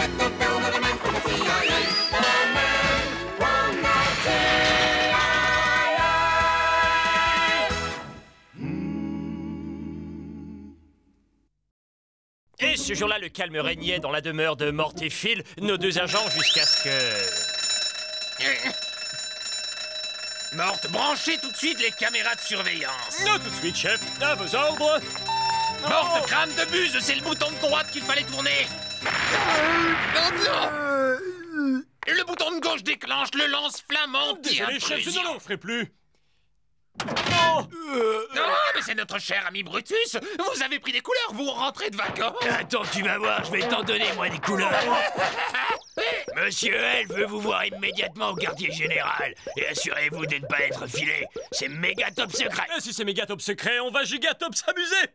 met the bill to the man from the CIA. The man from the CIA. Et ce jour-là, le calme régnait dans la demeure de Mort et Phil, nos deux agents, jusqu'à ce que... Morte, branchez tout de suite les caméras de surveillance. Non, tout de suite, chef. À vos ordres. Morte, crâne de buse, c'est le bouton de droite qu'il fallait tourner. Et le bouton de gauche déclenche le lance-flamme Désolé, chef, anti-intrusion. je ne le ferai plus. Non. Non, mais c'est notre cher ami Brutus. Vous avez pris des couleurs, vous rentrez de vacances. Attends, tu vas voir, je vais t'en donner, moi, des couleurs. Monsieur L veut vous voir immédiatement au quartier général. Et assurez-vous de ne pas être filé. C'est méga top secret. Si c'est méga top secret, on va giga top s'amuser.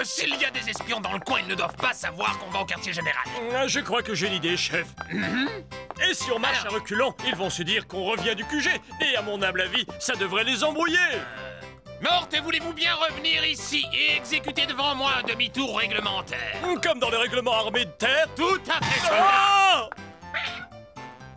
S'il y a des espions dans le coin, ils ne doivent pas savoir qu'on va au quartier général. Je crois que j'ai l'idée, chef. Et si on marche à reculons, ils vont se dire qu'on revient du QG. Et à mon humble avis, ça devrait les embrouiller. Morte, voulez-vous bien revenir ici et exécuter devant moi un demi-tour réglementaire? Comme dans les règlements armés de terre. Tout à fait, soldat. Ah!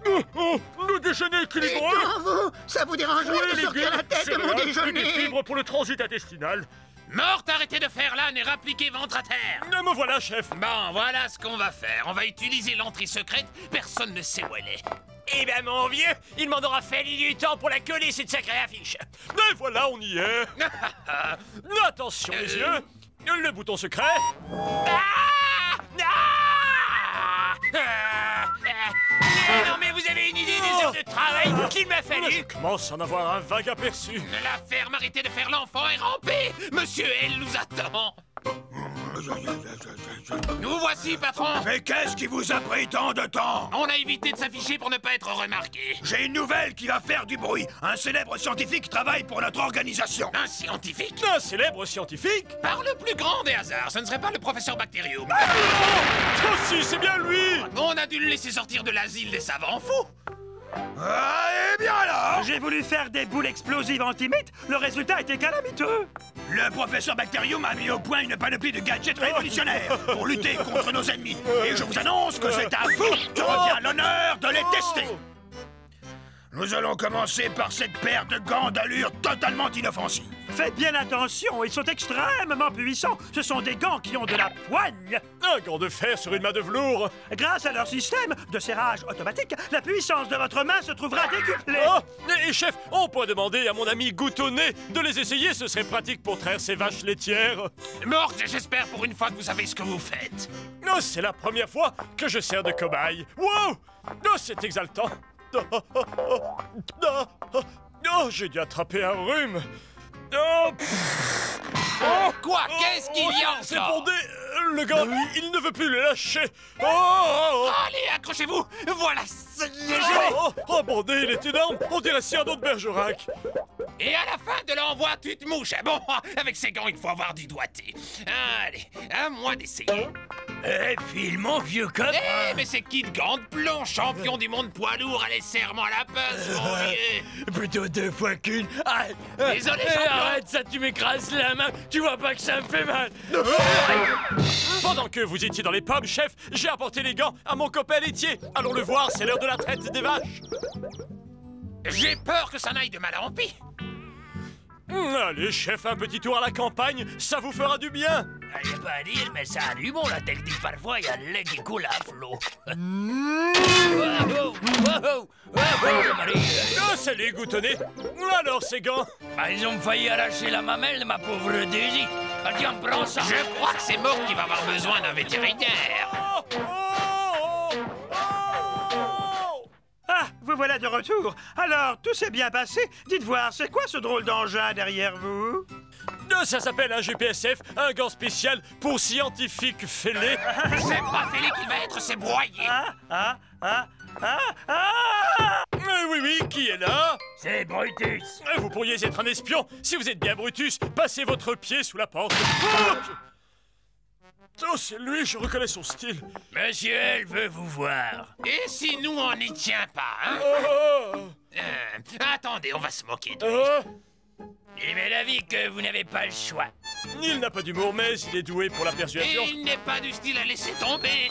Le déjeuner équilibré. Vous, ça vous dérangerait de sortir la tête de mon déjeuner? Des fibres pour le transit intestinal. Morte, arrêtez de faire l'âne et rappliquez ventre à terre. Me voilà, chef. Bon, voilà ce qu'on va faire. On va utiliser l'entrée secrète. Personne ne sait où elle est. Eh ben, mon vieux, il m'en aura fallu du temps pour la coller, cette sacrée affiche. Et voilà, on y est. Attention, les yeux. Le bouton secret. Non, mais vous avez une idée des heures de travail qu'il m'a fallu. Je commence à en avoir un vague aperçu. La ferme, arrêtez de faire l'enfant et rampez. Monsieur L nous attend. Nous voici, patron. Mais qu'est-ce qui vous a pris tant de temps? On a évité de s'afficher pour ne pas être remarqué. J'ai une nouvelle qui va faire du bruit. Un célèbre scientifique travaille pour notre organisation. Un scientifique? Un célèbre scientifique. Par le plus grand des hasards, ce ne serait pas le professeur Bacterium. Oh si, c'est bien lui. On a dû le laisser sortir de l'asile des savants fous. Ah, eh bien là, J'ai voulu faire des boules explosives anti-mythes, le résultat était calamiteux. le professeur Bacterium a mis au point une panoplie de gadgets révolutionnaires pour lutter contre nos ennemis. Et je vous annonce que c'est à vous que revient l'honneur de les tester. Nous allons commencer par cette paire de gants d'allure totalement inoffensive. Faites bien attention, ils sont extrêmement puissants. Ce sont des gants qui ont de la poigne. Un gant de fer sur une main de velours. Grâce à leur système de serrage automatique, la puissance de votre main se trouvera décuplée. Oh, et chef, on peut demander à mon ami Goutonnet de les essayer, ce serait pratique pour traire ces vaches laitières. Morte, j'espère pour une fois que vous savez ce que vous faites. Oh, c'est la première fois que je sers de cobaye. Wow! Oh, c'est exaltant. Oh, j'ai dû attraper un rhume. Oh, Quoi? Qu'est-ce qu'il y a c'est encore? bondé. Le gars, il ne veut plus le lâcher. Oh, Allez, accrochez-vous. Voilà, ça y est, je l'ai. bondé, il est énorme. On dirait Cyrano de Bergerac. Et à la fin de l'envoi, tu te mouches. Bon, avec ces gants, il faut avoir du doigté. Allez, à moi d'essayer. Eh, Phil, mon vieux copain. Eh, mais c'est Kid Gant de Plomb, champion du monde poids lourd, allez, serre-moi la pince, mon vieux. Plutôt deux fois qu'une. Désolé, champion. Arrête ça, tu m'écrases la main. Tu vois pas que ça me fait mal. Pendant que vous étiez dans les pommes, chef, j'ai apporté les gants à mon copain laitier. Allons le voir, c'est l'heure de la traite des vaches. J'ai peur que ça n'aille de mal en pis. Allez, chef, un petit tour à la campagne, ça vous fera du bien. Y a pas à dire, mais ça a du bon la technique. Parfois, y a le lait qui coule à flot. Ah, salut, Goutonnet. Alors, ces gants. Ils ont failli arracher la mamelle, ma pauvre Daisy. Ah, tiens, prends ça. Je crois que c'est Mort qui va avoir besoin d'un vétérinaire. Ah, vous voilà de retour. Alors, tout s'est bien passé. Dites voir, c'est quoi ce drôle d'engin derrière vous? Ça s'appelle un GPSF, un gant spécial pour scientifiques fêlés. C'est pas Félix qui va être, c'est broyé. Oui, qui est là? C'est Brutus. Vous pourriez être un espion. Si vous êtes bien Brutus, passez votre pied sous la porte. Oh, c'est lui, je reconnais son style. Monsieur L veut vous voir. Et si nous, on n'y tient pas, hein? Attendez, on va se moquer de lui. Il m'est l'avis que vous n'avez pas le choix. Il n'a pas d'humour, mais il est doué pour la persuasion. Et il n'est pas du style à laisser tomber.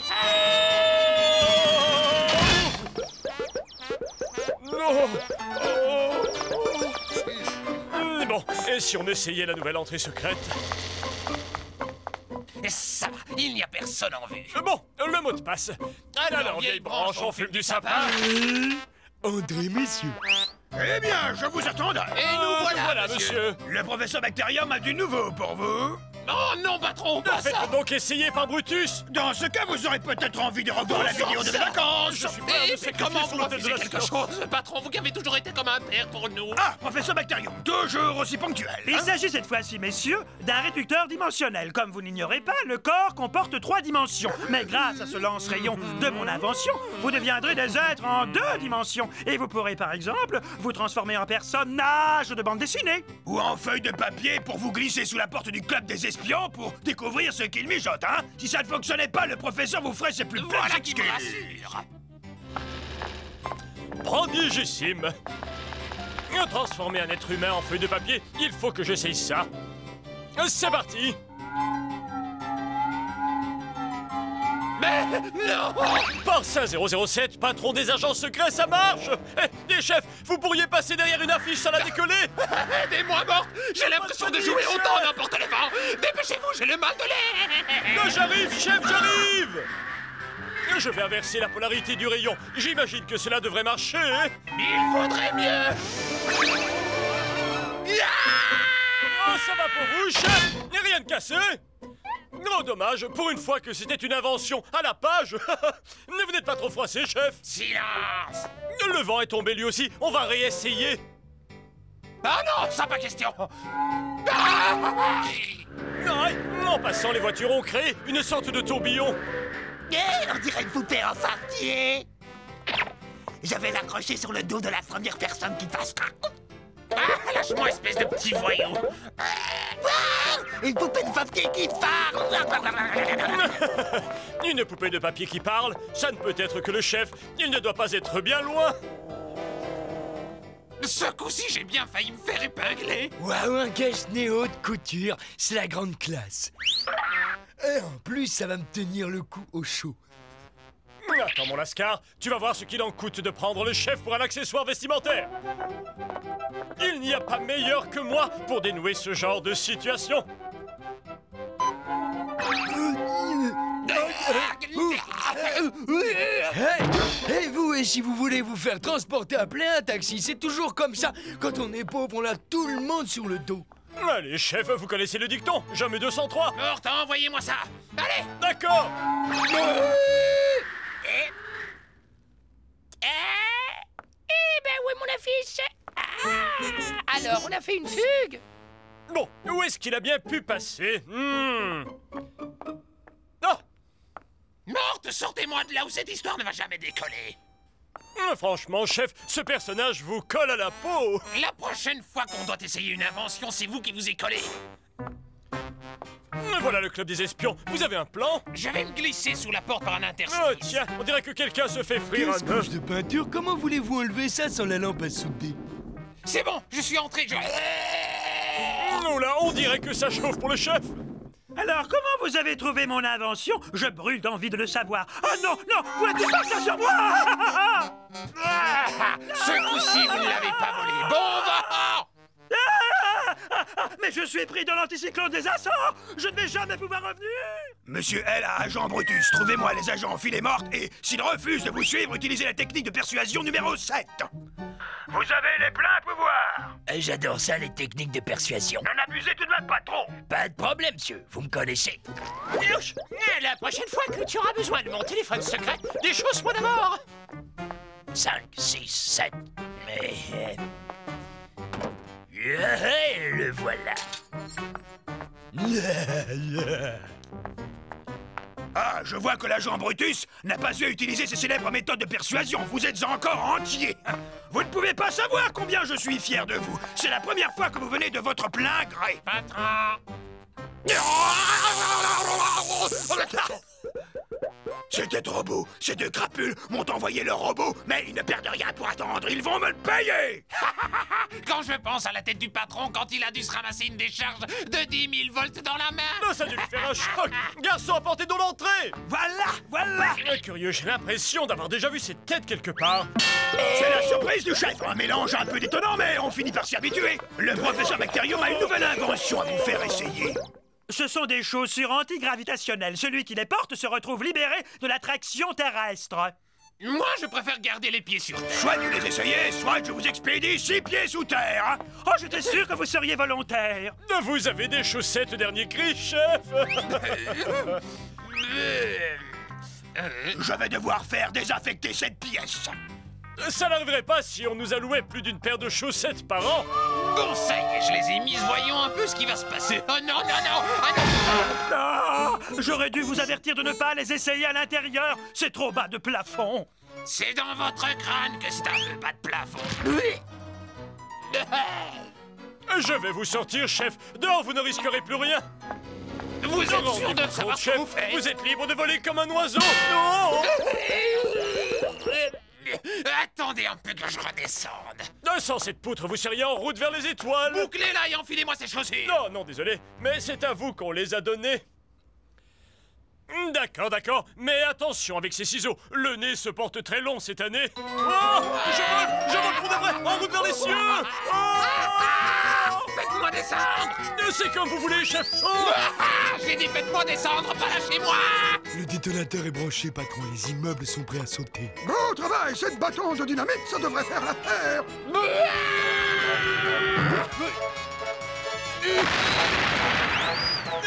Bon, et si on essayait la nouvelle entrée secrète? Ça va, il n'y a personne en vue. Bon, le mot de passe. Alors, vieille branche, on fume du sapin. André, messieurs. Eh bien, je vous attendais. Et nous voilà, monsieur. Le professeur Bacterium a du nouveau pour vous. Oh non, patron, pas ça. Faites donc essayer par Brutus. Dans ce cas, vous aurez peut-être envie de revoir la vidéo de mes vacances. Je suis prêt à me Mais sacrifier comment sous vous la tête de refusez la quelque science. chose, patron? Vous qui avez toujours été comme un père pour nous. Ah, professeur Bacterium, toujours aussi ponctuel. Il s'agit cette fois-ci, messieurs, d'un réducteur dimensionnel. Comme vous n'ignorez pas, le corps comporte 3 dimensions. Mais grâce à ce lance-rayon de mon invention, vous deviendrez des êtres en 2 dimensions. Et vous pourrez, par exemple, vous transformer en personnage de bande dessinée. Ou en feuille de papier pour vous glisser sous la porte du club des espions pour découvrir ce qu'il mijote, hein. Si ça ne fonctionnait pas, le professeur vous ferait ses plus belles Voilà qui me excuses. rassure. Prodigissime. Transformer un être humain en feuille de papier, il faut que j'essaye ça. C'est parti. Mais non. Parsin 007, patron des agents secrets, ça marche. Les chefs, vous pourriez passer derrière une affiche sans la décoller. Aidez-moi, morte. J'ai l'impression de jouer autant n'importe les vents. Dépêchez-vous, j'ai le mal de l'air. J'arrive, chef, j'arrive. Je vais inverser la polarité du rayon. J'imagine que cela devrait marcher. Il faudrait mieux. Oh, ça va pour vous, chef. Rien de cassé. Oh, dommage, pour une fois que c'était une invention à la page. Vous n'êtes pas trop froissé, chef. Silence. Le vent est tombé lui aussi, on va réessayer. Ah non, ça pas question. En passant, les voitures ont créé une sorte de tourbillon. On dirait une poupée en sentier. Je vais l'accrocher sur le dos de la première personne qui passera. Lâche-moi, espèce de petit voyou. Une poupée de papier qui parle. Une poupée de papier qui parle, ça ne peut être que le chef. Il ne doit pas être bien loin. Ce coup-ci, j'ai bien failli me faire épingler. Waouh, un cache-nez haute couture, c'est la grande classe. Et en plus, ça va me tenir le cou au chaud. Attends, mon Lascar, tu vas voir ce qu'il en coûte de prendre le chef pour un accessoire vestimentaire. Il n'y a pas meilleur que moi pour dénouer ce genre de situation. Hey, vous, et si vous voulez vous faire transporter, appelez un taxi. C'est toujours comme ça. Quand on est pauvre, on a tout le monde sur le dos. Allez, chef, vous connaissez le dicton. Jamais 203. Morte, envoyez-moi ça. Allez. D'accord. Ben où est mon affiche? Alors, on a fait une fugue? Bon, où est-ce qu'il a bien pu passer? Ah, Morte, sortez-moi de là où cette histoire ne va jamais décoller. franchement, chef, ce personnage vous colle à la peau. La prochaine fois qu'on doit essayer une invention, c'est vous qui vous y collez. Voilà le club des espions. Vous avez un plan? Je vais me glisser sous la porte par un interstice. Oh tiens, on dirait que quelqu'un se fait frire un Couche œuf. de peinture, comment voulez-vous enlever ça sans la lampe à souder? C'est bon, je suis entré. Oh là, on dirait que ça chauffe pour le chef. Alors, comment vous avez trouvé mon invention? Je brûle d'envie de le savoir. Oh non, non, vous n'êtes pas ça sur moi! Ce coup-ci, vous ne l'avez pas volé. Bon vent! Mais je suis pris dans l'anticyclone des Açores! Je ne vais jamais pouvoir revenir! Monsieur L a agent Brutus, trouvez-moi les agents en filet morte et, s'ils refusent de vous suivre, utilisez la technique de persuasion numéro 7. Vous avez les pleins pouvoirs. J'adore ça, les techniques de persuasion. N'en abusez tout de même pas trop. Pas de problème, monsieur, vous me connaissez. La prochaine fois que tu auras besoin de mon téléphone secret, des choses-moi d'abord. 5, 6, 7. Mais... le voilà. Ah, je vois que l'agent Brutus n'a pas su utiliser ses célèbres méthodes de persuasion. Vous êtes encore entier. Vous ne pouvez pas savoir combien je suis fier de vous. C'est la première fois que vous venez de votre plein gré. Patron. C'était trop beau. Ces deux crapules m'ont envoyé leur robot, mais ils ne perdent rien pour attendre. Ils vont me le payer. Quand je pense à la tête du patron quand il a dû se ramasser une décharge de 10 000 volts dans la main. Ça a dû lui faire un choc. Garçon, apportez donc l'entrée. Voilà. Curieux, j'ai l'impression d'avoir déjà vu cette tête quelque part. C'est la surprise du chef. Un mélange un peu détonnant, mais on finit par s'y habituer. Le professeur Bacterium a une nouvelle invention à vous faire essayer. Ce sont des chaussures antigravitationnelles. Celui qui les porte se retrouve libéré de l'attraction terrestre. Moi, je préfère garder les pieds sur terre. Soit vous les essayez, soit je vous expédie 6 pieds sous terre. Hein. Oh, j'étais sûr que vous seriez volontaire. Vous avez des chaussettes dernier cri, chef. Je vais devoir faire désaffecter cette pièce. Ça n'arriverait pas si on nous allouait plus d'une paire de chaussettes par an. Bon, ça y est, je les ai mises. Voyons un peu ce qui va se passer. Oh non, non, non. Ah non. Ah, j'aurais dû vous avertir de ne pas les essayer à l'intérieur. C'est trop bas de plafond. C'est dans votre crâne que c'est un peu bas de plafond. Je vais vous sortir, chef. Dehors, vous ne risquerez plus rien. Vous êtes sûr de Rendez-vous savoir compte, ce que vous chef. faites? Vous êtes libre de voler comme un oiseau. Non. Attendez un peu que je redescende. Sans cette poutre, vous seriez en route vers les étoiles. Bouclez-la et enfilez-moi ces chaussures. Non, non, désolé, mais c'est à vous qu'on les a donnés. D'accord, d'accord, mais attention avec ces ciseaux. Le nez se porte très long cette année. Oh, je vole pour de vrai, en route vers les cieux. Oh, Faites-moi descendre. c'est comme vous voulez, chef. Oh. J'ai dit faites-moi descendre, pas lâchez-moi. Le détonateur est branché, patron. Les immeubles sont prêts à sauter. Bon travail, cette bâton de dynamite, ça devrait faire l'affaire.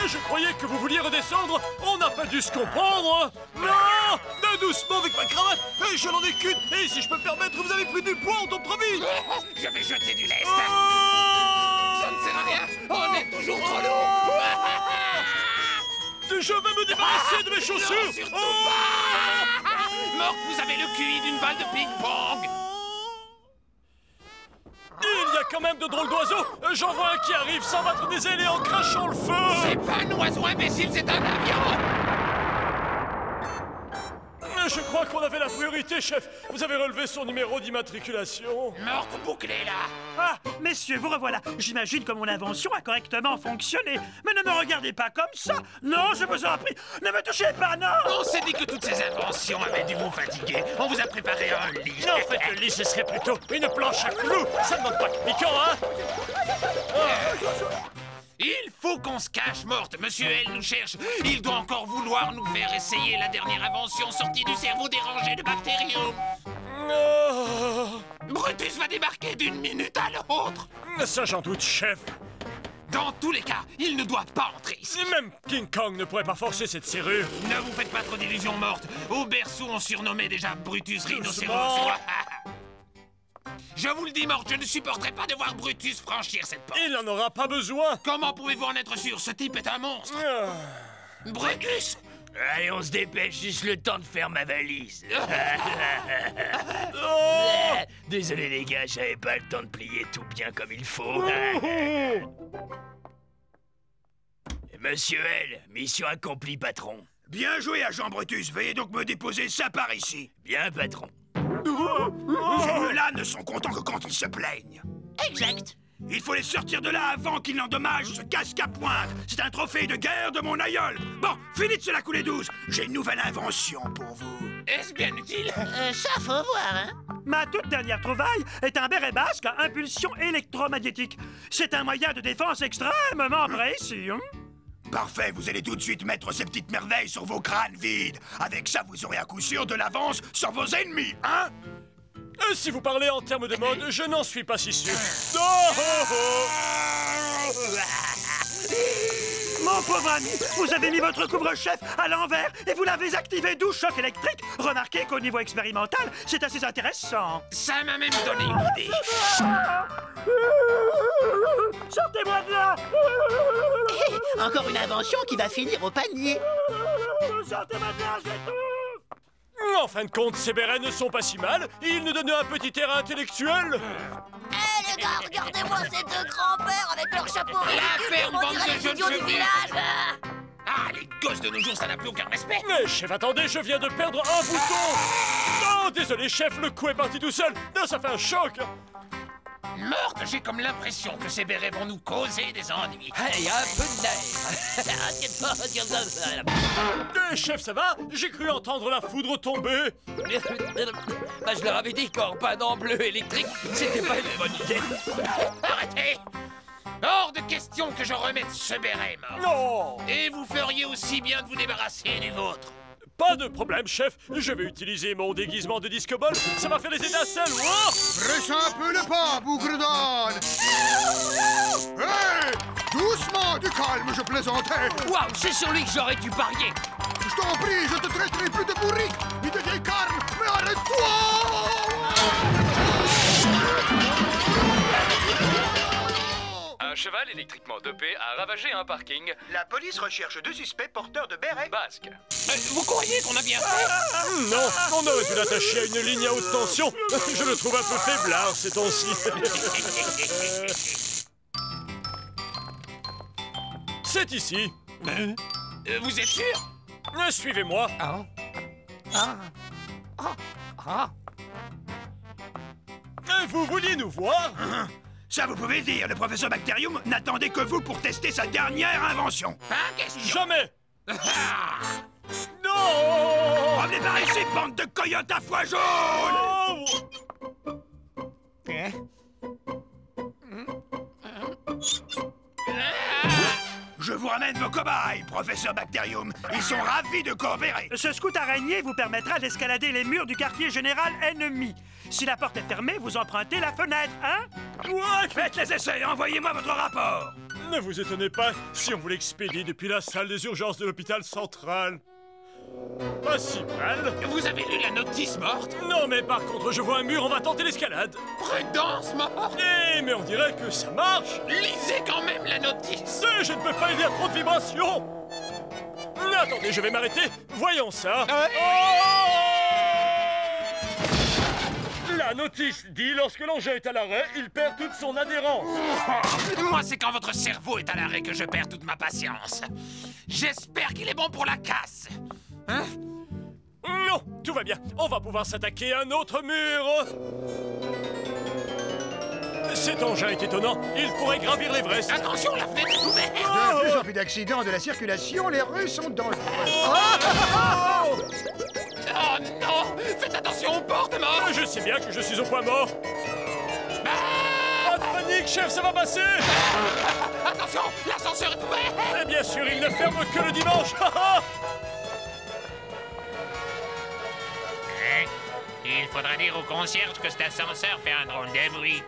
Je croyais que vous vouliez redescendre. On n'a pas dû se comprendre. Non, doucement avec ma cravate. Je n'en ai qu'une. Et si je peux me permettre, vous avez plus du poids, on tombe trop vite. Je vais jeter du lest. Oh. Ça ne sert à rien. On est toujours trop lourd. Je vais me débarrasser de mes chaussures. Non, surtout pas. Morte, vous avez le QI d'une balle de ping-pong. Il y a quand même de drôles d'oiseaux. J'en vois un qui arrive sans battre des ailes et en crachant le feu. C'est pas un oiseau imbécile, c'est un avion. Je crois qu'on avait la priorité, chef. Vous avez relevé son numéro d'immatriculation. Morte, bouclez-la. Ah, messieurs, vous revoilà. J'imagine que mon invention a correctement fonctionné. Mais ne me regardez pas comme ça. Non, je vous en prie, ne me touchez pas, non. On s'est dit que toutes ces inventions avaient dû vous fatiguer. On vous a préparé un lit. Non, en fait, le lit, ce serait plutôt une planche à clous. Ça ne manque pas de piquant, hein. Il faut qu'on se cache, Morte. Monsieur L nous cherche. Il doit encore vouloir nous faire essayer la dernière invention sortie du cerveau dérangé de Bacterium. Brutus va débarquer d'une minute à l'autre. Ça, j'en doute, chef. Dans tous les cas, il ne doit pas entrer ici. Même King Kong ne pourrait pas forcer cette serrure. Ne vous faites pas trop d'illusions, Morte. Au berceau, on surnommait déjà Brutus Rhinocéros. Je vous le dis, Morte, je ne supporterai pas de voir Brutus franchir cette porte. Il n'en aura pas besoin. Comment pouvez-vous en être sûr? Ce type est un monstre. Brutus! Allez, on se dépêche, juste le temps de faire ma valise. Désolé les gars, j'avais pas le temps de plier tout bien comme il faut. Monsieur L, mission accomplie, patron. Bien joué, agent Brutus. Veuillez donc me déposer ça par ici. Bien, patron. Ceux-là ne sont contents que quand ils se plaignent. Exact. Il faut les sortir de là avant qu'ils n'endommagent ce casque à pointe. C'est un trophée de guerre de mon aïeul. Bon, fini de se la couler douce. J'ai une nouvelle invention pour vous. Est-ce bien utile? Ça, faut voir, hein. Ma toute dernière trouvaille est un béret basque à impulsion électromagnétique. C'est un moyen de défense extrêmement précis, hein? Parfait, vous allez tout de suite mettre ces petites merveilles sur vos crânes vides. Avec ça, vous aurez à coup sûr de l'avance sur vos ennemis, hein? Si vous parlez en termes de mode, je n'en suis pas si sûr. Mon pauvre ami, vous avez mis votre couvre-chef à l'envers et vous l'avez activé d'où choc électrique. Remarquez qu'au niveau expérimental, c'est assez intéressant. Ça m'a même donné une idée. Sortez-moi de là! Encore une invention qui va finir au panier. Sortez-moi de là, j'étouffe! En fin de compte, ces bérets ne sont pas si mal. Ils nous donnent un petit air intellectuel. Hé les gars, regardez-moi ces deux grands-pères avec leur chapeau ridicule, ferme, on bande dirait de les jeunes idiots du chevelus. village. Ah, les gosses de nos jours, ça n'a plus aucun respect. Mais chef, attendez, je viens de perdre un bouton. Oh, désolé chef, le coup est parti tout seul. Non, ça fait un choc. Morte, j'ai comme l'impression que ces bérets vont nous causer des ennuis. Hey, un peu de nerf. Chef, ça va? J'ai cru entendre la foudre tomber. Bah, je leur avais dit qu'en panneau bleu électrique, c'était pas une bonne idée. Arrêtez! Hors de question que je remette ce béret, mort. Non! Et vous feriez aussi bien de vous débarrasser du vôtre. Pas de problème, chef. Je vais utiliser mon déguisement de disco-ball. Ça va faire des étincelles. Oh, Presse un peu le pas, bougre d'âne. Hé! Doucement, du calme, je plaisantais. Waouh, c'est sur lui que j'aurais dû parier. Je t'en prie, je te traiterai plus de bourrique, ni de vieille carne, mais arrête-toi! Un cheval électriquement dopé a ravagé un parking La police recherche 2 suspects porteurs de bérets. basque. Vous croyez qu'on a bien fait? non, on aurait dû l'attacher à une ligne à haute tension. Je le trouve un peu faiblard ces temps-ci. C'est ici. Vous êtes sûr? Suivez-moi. Vous vouliez nous voir? Ça, vous pouvez le dire, le professeur Bacterium n'attendait que vous pour tester sa dernière invention. Pas question. Jamais. Non! Revenez par ici, bande de coyotes à foie jaune! Oh! Je vous ramène vos cobayes, professeur Bacterium. Ils sont ravis de coopérer. Ce scout araignée vous permettra d'escalader les murs du quartier général ennemi. Si la porte est fermée, vous empruntez la fenêtre, hein? Ouais, faites les essais, envoyez-moi votre rapport. Ne vous étonnez pas si on vous l'expédie depuis la salle des urgences de l'hôpital central. Pas si mal. Vous avez lu la notice morte? Non, mais par contre, je vois un mur, on va tenter l'escalade. Prudence, morte! Eh, mais on dirait que ça marche. Lisez quand même la notice! Je ne peux pas aider à trop de vibrations. Attendez, je vais m'arrêter. Voyons ça. La notice dit, lorsque l'engin est à l'arrêt, il perd toute son adhérence. Moi, c'est quand votre cerveau est à l'arrêt que je perds toute ma patience. J'espère qu'il est bon pour la casse. Hein? Non, tout va bien. On va pouvoir s'attaquer à un autre mur. Cet engin est étonnant. Il pourrait gravir l'Everest. Attention, la fenêtre est ouverte! De plus en plus d'accidents de la circulation, les rues sont dangereuses. Oh non! Faites attention aux portes, mort! Je sais bien que je suis au point mort. Pas de panique, chef, ça va passer. Attention, l'ascenseur est ouvert! Et bien sûr, il ne ferme que le dimanche. Il faudra dire au concierge que cet ascenseur fait un drôle de bruit.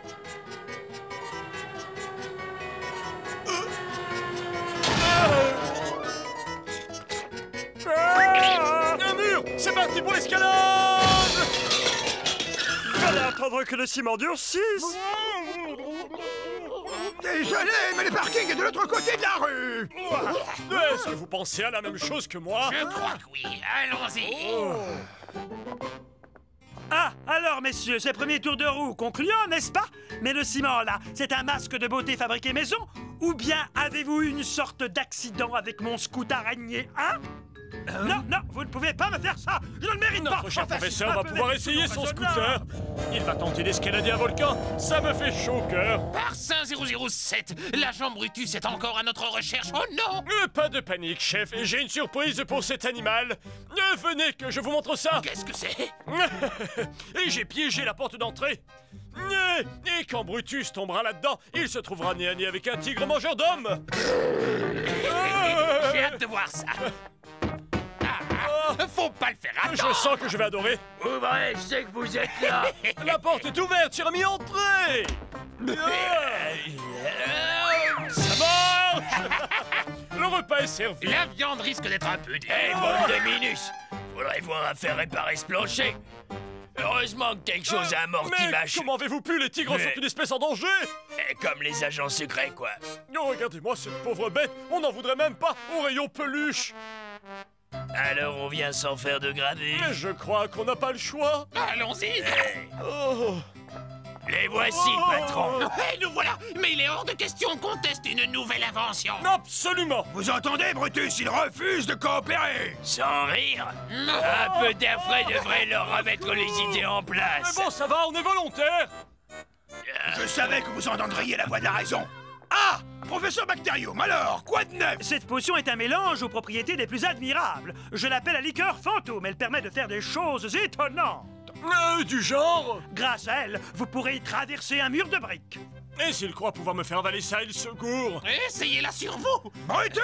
Un mur. C'est parti pour l'escalade. Fallait attendre que le ciment durcisse. Désolé, mais le parking est de l'autre côté de la rue. Est-ce que vous pensez à la même chose que moi? Je crois que oui. Allons-y. Ah, alors messieurs, c'est premier tour de roue concluant, n'est-ce pas? Mais le ciment là, c'est un masque de beauté fabriqué maison? Ou bien avez-vous eu une sorte d'accident avec mon scout araignée, hein? Non, non, vous ne pouvez pas me faire ça! Je ne le mérite pas! Notre cher Enfin, professeur un va peu pouvoir mérite, essayer son professeur scooter. Il va tenter d'escalader un volcan. Ça me fait chaud au cœur. Parsin 007, l'agent Brutus est encore à notre recherche. Oh non! Pas de panique, chef. J'ai une surprise pour cet animal. Venez que je vous montre ça. Qu'est-ce que c'est? Et j'ai piégé la porte d'entrée. Et quand Brutus tombera là-dedans, il se trouvera nez à nez avec un tigre mangeur d'hommes. J'ai hâte de voir ça. Faut pas le faire attendre. Je sens que je vais adorer. Ouvrez, je sais que vous êtes là. La porte est ouverte, cher ami, entrez. Ça marche. Le repas est servi. La viande risque d'être un peu dure. Hey, bande de minus. Faudrait voir à faire réparer ce plancher. Heureusement que quelque chose a amorti Mais ma chute. comment avez-vous pu? Les tigres sont une espèce en danger. Comme les agents secrets, quoi. Oh, regardez-moi cette pauvre bête. On n'en voudrait même pas au rayon peluche. Alors on vient sans faire de gravé. Mais je crois qu'on n'a pas le choix. Allons-y. Oh. Les voici, patron. Ouais, nous voilà. Mais il est hors de question qu'on teste une nouvelle invention. Absolument. Vous entendez, Brutus? Il refuse de coopérer. Sans rire, un peu d'air frais devrait leur remettre les idées en place. Mais bon, ça va, on est volontaire. Je savais que vous entendriez la voix de la raison. Ah! Professeur Bacterium, alors, quoi de neuf? Cette potion est un mélange aux propriétés les plus admirables. Je l'appelle la liqueur fantôme. Elle permet de faire des choses étonnantes. Du genre? Grâce à elle, vous pourrez traverser un mur de briques. Et s'il croit pouvoir me faire avaler ça, il se gourre. Essayez-la sur vous. Brutus!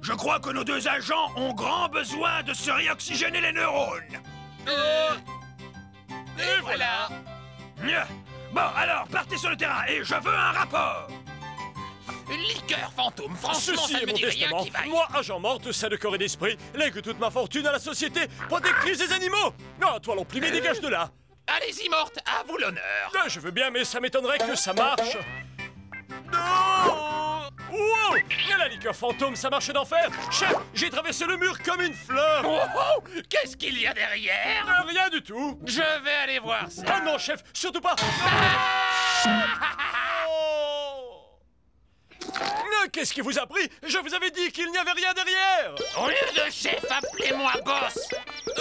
Je crois que nos deux agents ont grand besoin de se réoxygéner les neurones. Et voilà. Bon, alors, partez sur le terrain et je veux un rapport. Liqueur fantôme, franchement, Ceci ça est ne me mon dit rien testament. qui vaille. Moi, agent morte, sain de corps et d'esprit, lègue toute ma fortune à la société protectrice des animaux. Non, toi l'opprimé, dégage de là. Allez-y, morte, à vous l'honneur. Je veux bien, mais ça m'étonnerait que ça marche. Oh wow! Mais la liqueur fantôme, ça marche d'enfer. Chef, j'ai traversé le mur comme une fleur. Oh, qu'est-ce qu'il y a derrière? Rien du tout. Je vais aller voir ça. Ah non, chef, surtout pas. Qu'est-ce qui vous a pris? Je vous avais dit qu'il n'y avait rien derrière. Au lieu de chef, appelez-moi boss.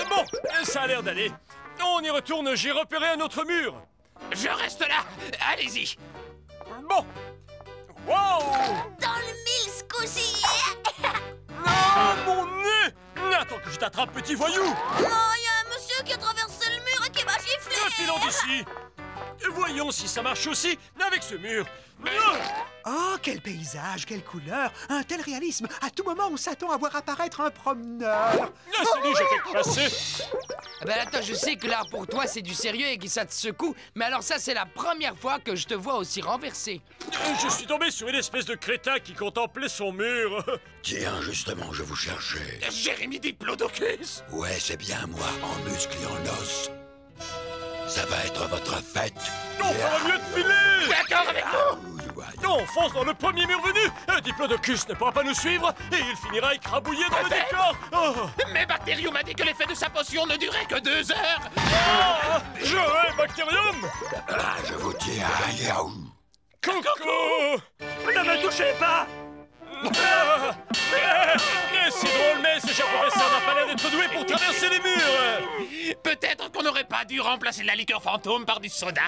Bon, ça a l'air d'aller. On y retourne, j'ai repéré un autre mur. Je reste là. Allez-y. Bon. Wow! Dans le mille ce coup-ci. Ah, mon nez! Attends que je t'attrape, petit voyou! Oh, il y a un monsieur qui a traversé le mur et qui m'a giflé. Filons d'ici. Voyons si ça marche aussi avec ce mur. Oh, quel paysage, quelle couleur! Un tel réalisme! À tout moment, on s'attend à voir apparaître un promeneur! Salut, je vais te passer! Ben attends, je sais que là, pour toi, c'est du sérieux et que ça te secoue, mais alors ça, c'est la première fois que je te vois aussi renversé. Je suis tombé sur une espèce de crétin qui contemplait son mur. Tiens, justement, je vous cherchais. Jérémie Diplodocus. Ouais, c'est bien moi, en muscle et en os. Ça va être votre fête. On fera mieux de filer! D'accord avec vous. On fonce dans le premier mur venu. Diplodocus ne pourra pas nous suivre et il finira écrabouillé dans le décor. Mais Bacterium m'a dit que l'effet de sa potion ne durait que 2 heures. Je hais Bacterium. Je vous tiens à yaou. Coucou! Ne me touchez pas! C'est drôle, mais ce cher professeur n'a pas l'air d'être doué pour traverser les murs. Peut-être qu'on n'aurait pas dû remplacer la liqueur fantôme par du soda.